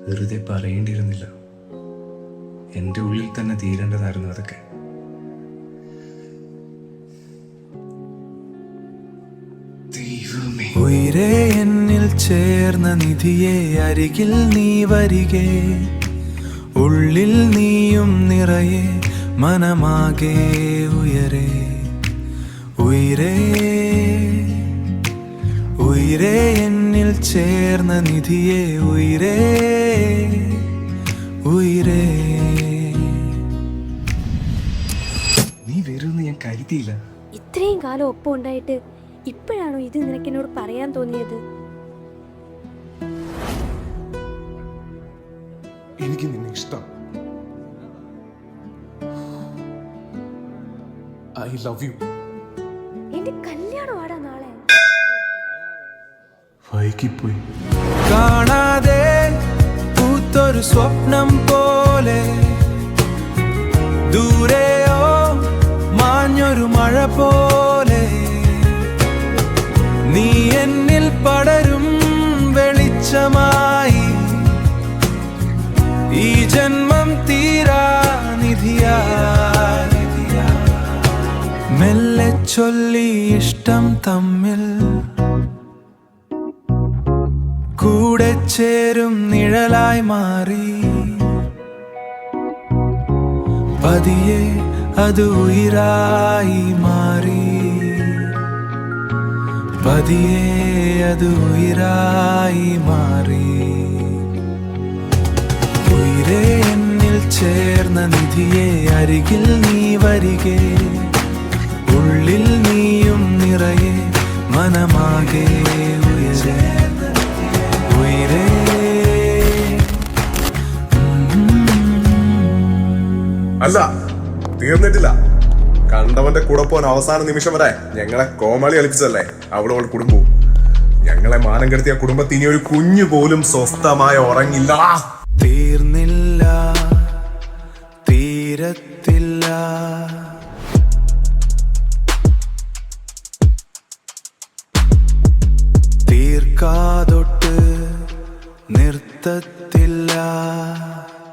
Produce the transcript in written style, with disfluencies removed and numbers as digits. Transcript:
വെറുതെ പറയേണ്ടിയിരുന്നില്ല. എൻ്റെ ഉള്ളിൽ തന്നെ തീരേണ്ടതായിരുന്നു അതൊക്കെ. ഉയരെ എന്നിൽ ചേർന്ന നിധിയെ അരികിൽ നീ വരികെ, ഉള്ളിൽ നീയും നിറയെ മനമാകെ ഉയരെ. ഉയരെ ഉയരെ എന്നിൽ ചേർന്ന നിധിയെ ഉയരെ ഉയരെ. നീ വരുമെന്ന് ഞാൻ കരുതിയില്ല. ഇത്രയും കാലം ഒപ്പം ഉണ്ടായിട്ട് ഇപ്പോഴാണോ ഇത് നിനക്ക് എന്നോട് പറയാൻ തോന്നിയത്? എനിക്ക് നിന്നെ ഇഷ്ടം. I love you. എന്റെ കല്യാണം ആടാ നാളെ. വൈകിപ്പോയി. കാണാതെ പൂത്തൊരു സ്വപ്നം പോലെ, ദൂരെയോ മാഞ്ഞൊരു മഴ പോലെ, നീ എന്നിൽ പടരും വെളിച്ചമായി, ഈ ജന്മം തീരാ നിധിയായി. മെല്ലെ ചൊല്ലി ഇഷ്ടം തമ്മിൽ, കൂടെ ചേരും നിഴലായി മാറി, പതിയെ അത് ഉയിരായി മാറി, പതിയെ അത് ഉയിരായി മാറി. ഉയിരെ എന്നിൽ ചേർന്ന നിധിയെ അരികിൽ നീ വരികെ, ഉള്ളിൽ നീയും നിറയെ മനമാകെ ഉയരെ. ഉയരെ അല്ല, തീർന്നിട്ടില്ല. കണ്ടവന്റെ കൂടെ പോകാൻ അവസാന നിമിഷം വരെ ഞങ്ങളെ കോമാളി കളിപ്പിച്ചല്ലേ അവളോട് കുടുംബവും. ഞങ്ങളെ മാനം കെടുത്തിയ കുടുംബത്തിന് ഇനി ഒരു കുഞ്ഞു പോലും സ്വസ്ഥമായ ഉറങ്ങില്ല. തീർന്നില്ല, തീരത്തില്ല, തീർക്കാതൊട്ട് നിർത്തത്തില്ല.